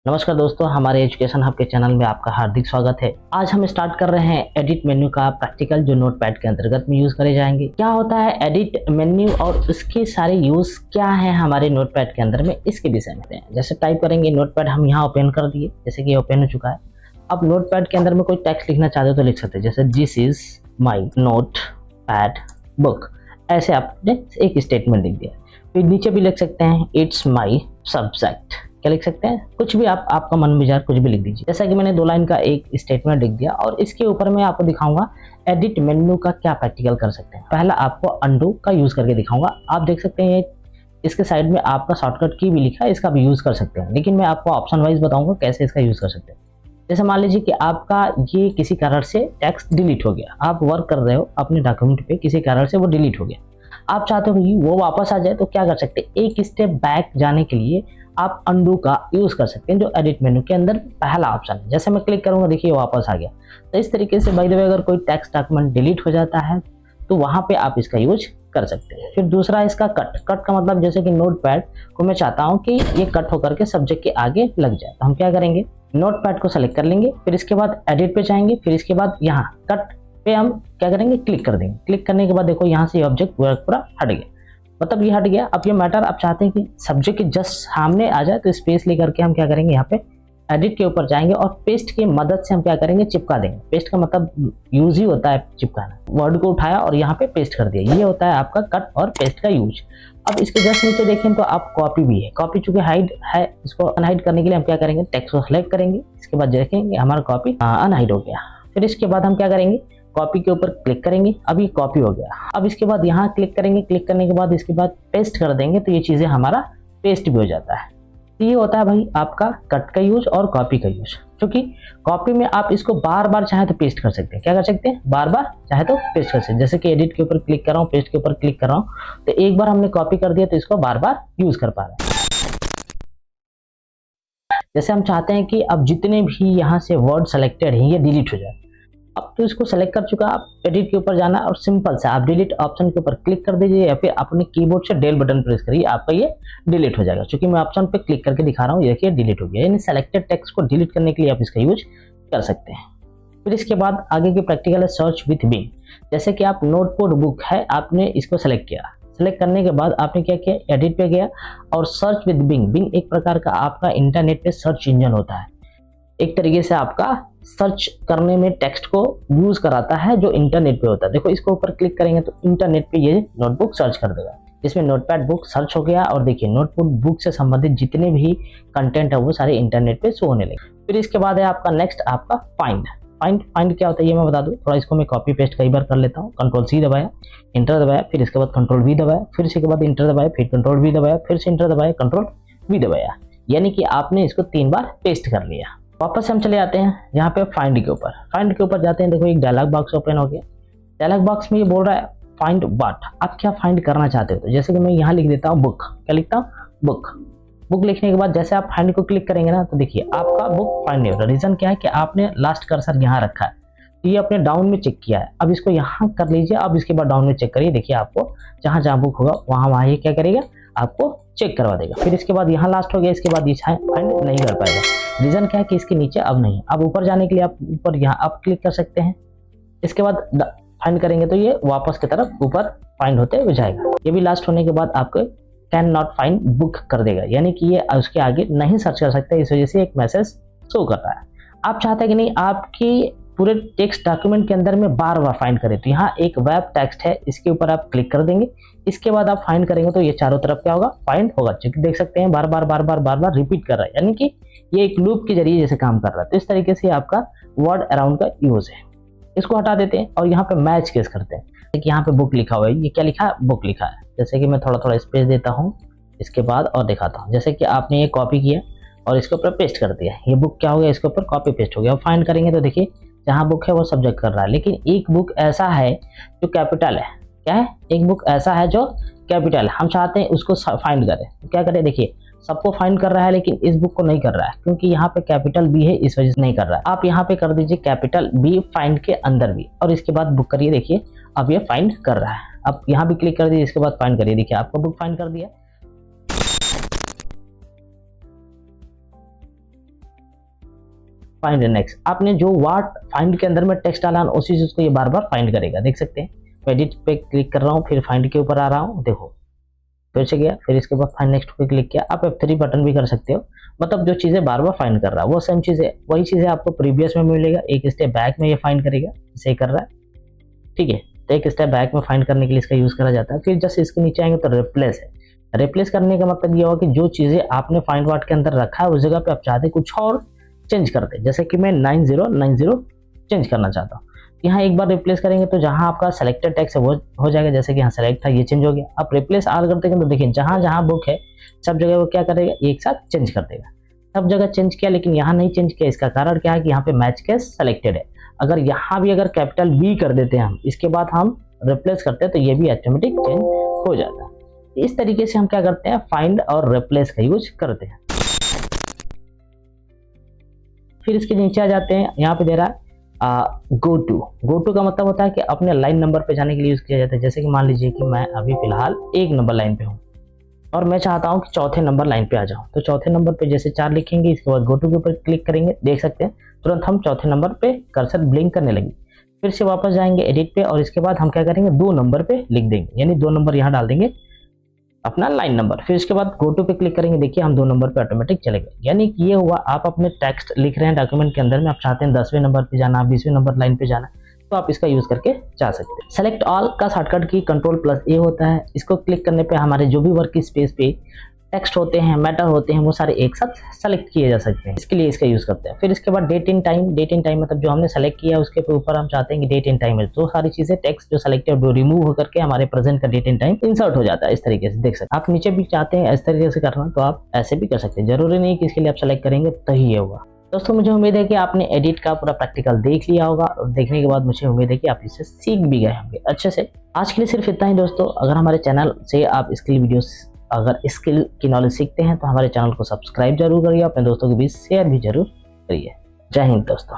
नमस्कार दोस्तों, हमारे एजुकेशन हब के चैनल में आपका हार्दिक स्वागत है। आज हम स्टार्ट कर रहे हैं एडिट मेन्यू का प्रैक्टिकल जो नोटपैड के अंतर्गत में यूज करे जाएंगे। क्या होता है एडिट मेन्यू और उसके सारे यूज क्या है हमारे नोटपैड के अंदर में, इसके विषय में। जैसे टाइप करेंगे नोटपैड, हम यहाँ ओपन कर दिए, जैसे कि ओपन हो चुका है। अब नोटपैड के अंदर में कोई टेक्स्ट लिखना चाहते हो तो लिख सकते हैं, जैसे this is my note pad book, ऐसे आपने एक स्टेटमेंट लिख दिया। फिर नीचे भी लिख सकते हैं इट्स माई सब्जेक्ट, क्या लिख सकते हैं, कुछ भी आपका मन विचार कुछ भी लिख दीजिए। जैसा कि मैंने 2 लाइन का एक स्टेटमेंट लिख दिया और इसके ऊपर मैं आपको दिखाऊंगा एडिट मेन्यू का क्या प्रैक्टिकल कर सकते हैं। पहला आपको अंडू का यूज करके दिखाऊंगा। आप देख सकते हैं इसके साइड में आपका शॉर्टकट की भी लिखा है, इसका भी यूज कर सकते हैं, लेकिन मैं आपको ऑप्शन वाइज बताऊंगा कैसे इसका यूज कर सकते हैं। जैसे मान लीजिए कि आपका ये किसी कारण से टेक्स्ट डिलीट हो गया, आप वर्क कर रहे हो अपने डॉक्यूमेंट पे, किसी कारण से वो डिलीट हो गया, आप चाहते हो कि वो वापस आ जाए, तो क्या कर सकते हैं, एक स्टेप बैक जाने के लिए आप अंडू का यूज कर सकते हैं, जो एडिट मेन्यू के अंदर पहला ऑप्शन है। जैसे मैं क्लिक करूंगा, देखिए वापस आ गया। तो इस तरीके से बाय द वे अगर कोई टेक्स्ट डॉक्यूमेंट डिलीट हो जाता है तो वहां पे आप इसका यूज कर सकते हैं। फिर दूसरा इसका कट का मतलब, जैसे कि नोटपैड को मैं चाहता हूं कि ये कट होकर के सब्जेक्ट के आगे लग जाए, तो हम क्या करेंगे, नोटपैड को सेलेक्ट कर लेंगे, फिर इसके बाद एडिट पे जाएंगे, फिर इसके बाद यहाँ कट पे हम क्या करेंगे, क्लिक कर देंगे। क्लिक करने के बाद देखो यहाँ से ऑब्जेक्ट पूरा हट गया, मतलब ये हट गया। अब ये मैटर आप चाहते हैं कि सब्जेक्ट के जस्ट सामने आ जाए, तो स्पेस लेकर के हम क्या करेंगे, यहाँ पे एडिट के ऊपर जाएंगे और पेस्ट की मदद से हम क्या करेंगे, चिपका देंगे। पेस्ट का मतलब यूज ही होता है चिपकाना। वर्ड को उठाया और यहाँ पे पेस्ट कर दिया, ये होता है आपका कट और पेस्ट का यूज। अब इसके जस्ट नीचे देखें तो आप कॉपी भी है, कॉपी चूंकि हाइड है, इसको अनहाइड करने के लिए हम क्या करेंगे, टेक्स्ट को सिलेक्ट करेंगे, इसके बाद देखेंगे हमारा कॉपी अनहाइड हो गया। फिर इसके बाद हम क्या करेंगे, कॉपी के ऊपर क्लिक करेंगे, अब ये कॉपी हो गया। अब इसके बाद यहाँ क्लिक करेंगे, क्लिक करने के बाद इसके बाद पेस्ट कर देंगे, तो ये चीजें हमारा पेस्ट भी हो जाता है। तो ये होता है भाई आपका कट का यूज और कॉपी का यूज। क्योंकि कॉपी में आप इसको बार बार चाहे तो पेस्ट कर सकते हैं, क्या कर सकते हैं, बार बार चाहे तो पेस्ट कर सकते हैं। जैसे कि एडिट के ऊपर क्लिक कर रहा हूँ, पेस्ट के ऊपर क्लिक कर रहा हूँ, तो एक बार हमने कॉपी कर दिया तो इसको बार बार यूज कर पा रहे हैं। जैसे हम चाहते हैं कि अब जितने भी यहाँ से वर्ड सेलेक्टेड हैं ये डिलीट हो जाए, अब तो इसको सेलेक्ट कर चुका, आप एडिट के ऊपर जाना और सिंपल से आप डिलीट ऑप्शन के ऊपर क्लिक कर दीजिए, या फिर अपने कीबोर्ड से डेल बटन प्रेस करिए, आपका ये डिलीट हो जाएगा। क्योंकि मैं ऑप्शन पे क्लिक करके दिखा रहा हूँ, ये देखिए डिलीट हो गया। यानी सेलेक्टेड टेक्स्ट को डिलीट करने के लिए आप इसका यूज कर सकते हैं। फिर इसके बाद आगे की प्रैक्टिकल है सर्च विथ बिंग। जैसे कि आप नोटपैड बुक है, आपने इसको सेलेक्ट किया, सेलेक्ट करने के बाद आपने क्या किया, एडिट पे गया और सर्च विद बिंग। बिंग एक प्रकार का आपका इंटरनेट पे सर्च इंजन होता है, एक तरीके से आपका सर्च करने में टेक्स्ट को यूज कराता है जो इंटरनेट पे होता है। देखो इसको ऊपर क्लिक करेंगे तो इंटरनेट पे ये नोटबुक सर्च कर देगा, जिसमें नोटपैड बुक सर्च हो गया। और देखिए नोटबुक बुक से संबंधित जितने भी कंटेंट है वो सारे इंटरनेट पे शो होने लगे। फिर इसके बाद है आपका नेक्स्ट आपका फाइंड। फाइंड क्या होता है ये मैं बता दूं, थोड़ा इसको मैं कॉपी पेस्ट कई बार कर लेता हूँ। कंट्रोल सी दबाया, इंटर दबाया, फिर इसके बाद कंट्रोल वी दबाया, फिर इसके बाद इंटर दबाया, फिर कंट्रोल वी दबाया, फिर से इंटर दबाया, कंट्रोल वी दबाया, यानी कि आपने इसको 3 बार पेस्ट कर लिया। वापस हम चले जाते हैं यहाँ पे फाइंड के ऊपर। फाइंड के ऊपर जाते हैं, देखो एक डायलॉग बॉक्स ओपन हो गया। डायलॉग बॉक्स में ये बोल रहा है फाइंड व्हाट, आप क्या फाइंड करना चाहते हो। तो जैसे कि मैं यहाँ लिख देता हूँ बुक, क्या लिखता हूँ, बुक। बुक लिखने के बाद जैसे आप फाइंड को क्लिक करेंगे ना, तो देखिए आपका बुक फाइंड नहीं होगा। रीजन क्या है कि आपने लास्ट कर्सर यहाँ रखा है, तो ये अपने डाउन में चेक किया है। अब इसको यहाँ कर लीजिए, अब इसके बाद डाउन में चेक करिए, देखिए आपको जहाँ जहाँ बुक होगा वहाँ ये क्या करेगा, आपको चेक करवा देगा। फिर इसके बाद यहाँ लास्ट हो गया, इसके बाद ये फाइंड नहीं कर पाएगा। रीजन क्या है कि इसके नीचे अब नहीं। अब ऊपर जाने के लिए आप ऊपर यहाँ आप क्लिक कर सकते हैं, इसके बाद फाइंड करेंगे तो ये वापस की तरफ ऊपर फाइंड होते हुए जाएगा। ये भी लास्ट होने के बाद आपको कैन नॉट फाइंड बुक कर देगा, यानी कि ये उसके आगे नहीं सर्च कर सकते, इस वजह से एक मैसेज शो कर रहा है। आप चाहते हैं कि नहीं आपकी पूरे टेक्स्ट डॉक्यूमेंट के अंदर में बार बार फाइंड करें, तो यहाँ एक वेब टेक्स्ट है, इसके ऊपर आप क्लिक कर देंगे, इसके बाद आप फाइंड करेंगे तो ये चारों तरफ क्या होगा, फाइंड होगा। क्योंकि देख सकते हैं बार बार रिपीट कर रहा है, यानी कि ये एक लूप के जरिए जैसे काम कर रहा है। तो इस तरीके से आपका वर्ड अराउंड का यूज है। इसको हटा देते हैं और यहाँ पे मैच केस करते हैं। यहाँ पे बुक लिखा हुआ है, ये क्या लिखा है, बुक लिखा है। जैसे कि मैं थोड़ा स्पेस देता हूँ इसके बाद और दिखाता हूँ। जैसे कि आपने ये कॉपी किया और इसके ऊपर पेस्ट कर दिया, ये बुक क्या हो गया, इसके ऊपर कॉपी पेस्ट हो गया। फाइंड करेंगे तो देखिए जहाँ बुक है वो सब्जेक्ट कर रहा है, लेकिन एक बुक ऐसा है जो कैपिटल है। क्या है, एक बुक ऐसा है जो कैपिटल, हम चाहते हैं उसको फाइंड करें, तो क्या करें, देखिए सबको फाइंड कर रहा है लेकिन इस बुक को नहीं कर रहा है, क्योंकि यहाँ पे कैपिटल बी है, इस वजह से नहीं कर रहा है। आप यहाँ पे कर दीजिए कैपिटल बी फाइंड के अंदर भी, और इसके बाद बुक करिए, देखिए अब ये फाइंड कर रहा है। अब यहाँ भी क्लिक कर दीजिए, इसके बाद फाइंड करिए, देखिए आपको बुक फाइंड कर दिया। फाइंड नेक्स्ट, आपने जो वर्ड फाइंड के अंदर में टेक्स्ट डाला उसी चीज को ये बार बार फाइंड करेगा। देख सकते हैं, एडिट पे क्लिक कर रहा हूँ, फिर फाइंड के ऊपर आ रहा हूँ, देखो फिर से गया, फिर इसके बाद फाइंड नेक्स्ट पे क्लिक किया। आप F3 बटन भी कर सकते हो, मतलब जो चीजें बार बार फाइंड कर रहा है वो सेम चीजें वही चीजें आपको प्रीवियस में मिलेगा। एक स्टेप बैक में ये फाइंड करेगा, इसे कर रहा है, ठीक है। तो एक स्टेप बैक में फाइंड करने के लिए इसका यूज करा जाता है। फिर जस्ट इसके नीचे आएंगे तो रिप्लेस है। रिप्लेस करने का मतलब ये होगा कि जो चीजें आपने फाइंड वर्ड के अंदर रखा है उस जगह पे आप चाहते कुछ और चेंज कर दे, जैसे कि मैं 9090 चेंज करना चाहता हूँ। यहाँ एक बार रिप्लेस करेंगे तो जहां आपका सेलेक्टेड टेक्स्ट है वो हो जाएगा, जैसे कि यहाँ सेलेक्ट था ये चेंज हो गया। आप रिप्लेस आल करते हैं तो देखिए जहां जहां बुक है सब जगह वो क्या करेगा, एक साथ चेंज कर देगा। सब जगह चेंज किया लेकिन यहाँ नहीं चेंज किया, इसका कारण क्या है कि यहाँ पे मैच केस सेलेक्टेड है। अगर यहाँ भी अगर कैपिटल बी कर देते हैं हम, इसके बाद हम रिप्लेस करते हैं तो ये भी ऑटोमेटिक चेंज हो जाता है। इस तरीके से हम क्या करते हैं, फाइंड और रिप्लेस का यूज करते हैं। फिर इसके नीचे आ जाते हैं, यहाँ पे दे रहा है गो टू का मतलब होता है कि अपने लाइन नंबर पे जाने के लिए यूज किया जाता है। जैसे कि मान लीजिए कि मैं अभी फिलहाल 1 नंबर लाइन पे हूँ और मैं चाहता हूँ कि चौथे नंबर लाइन पे आ जाऊँ, तो चौथे नंबर पे जैसे 4 लिखेंगे, इसके बाद गो टू के ऊपर क्लिक करेंगे, देख सकते हैं तुरंत हम चौथे नंबर पे कर्सर ब्लिंक करने लगे। फिर से वापस जाएंगे एडिट पे और इसके बाद हम क्या करेंगे, 2 नंबर पे लिख देंगे, यानी 2 नंबर यहाँ डाल देंगे अपना लाइन नंबर। फिर इसके बाद गो टू पे क्लिक करेंगे, देखिए हम 2 नंबर पे ऑटोमेटिक चले गए। यानी कि ये हुआ, आप अपने टेक्स्ट लिख रहे हैं डॉक्यूमेंट के अंदर में, आप चाहते हैं 10वें नंबर पे जाना, 20वें नंबर लाइन पे जाना, तो आप इसका यूज करके जा सकते हैं। सेलेक्ट ऑल का शॉर्टकट की Ctrl+A होता है। इसको क्लिक करने पे हमारे जो भी वर्क स्पेस पे टेक्स्ट होते हैं, मैटर होते हैं, वो सारे एक साथ सेलेक्ट किए जा सकते हैं। इसके लिए इसका यूज करते हैं। फिर इसके बाद डेट इन टाइम मतलब जो हमने सेलेक्ट किया उसके ऊपर हम चाहते हैं कि डेट इन टाइम है, तो सारी चीजें टेक्स्ट जो सेलेक्टेड वो रिमूव होकर के हमारे प्रेजेंट का डेट इन टाइम इंसर्ट हो जाता है। इस तरीके से देख सकते हैं। आप नीचे भी चाहते हैं इस तरीके से करना तो आप ऐसे भी कर सकते हैं, जरूरी नहीं कि इसके लिए आप सेलेक्ट करेंगे तो ही ये होगा। दोस्तों मुझे उम्मीद है कि आपने एडिट का पूरा प्रैक्टिकल देख लिया होगा और देखने के बाद मुझे उम्मीद है कि आप इससे सीख भी गए होंगे अच्छे से। आज के लिए सिर्फ इतना ही दोस्तों। अगर हमारे चैनल से आप स्किल वीडियोस अगर स्किल की नॉलेज सीखते हैं तो हमारे चैनल को सब्सक्राइब जरूर करिए, अपने दोस्तों के बीच शेयर भी जरूर करिए। जय हिंद दोस्तों।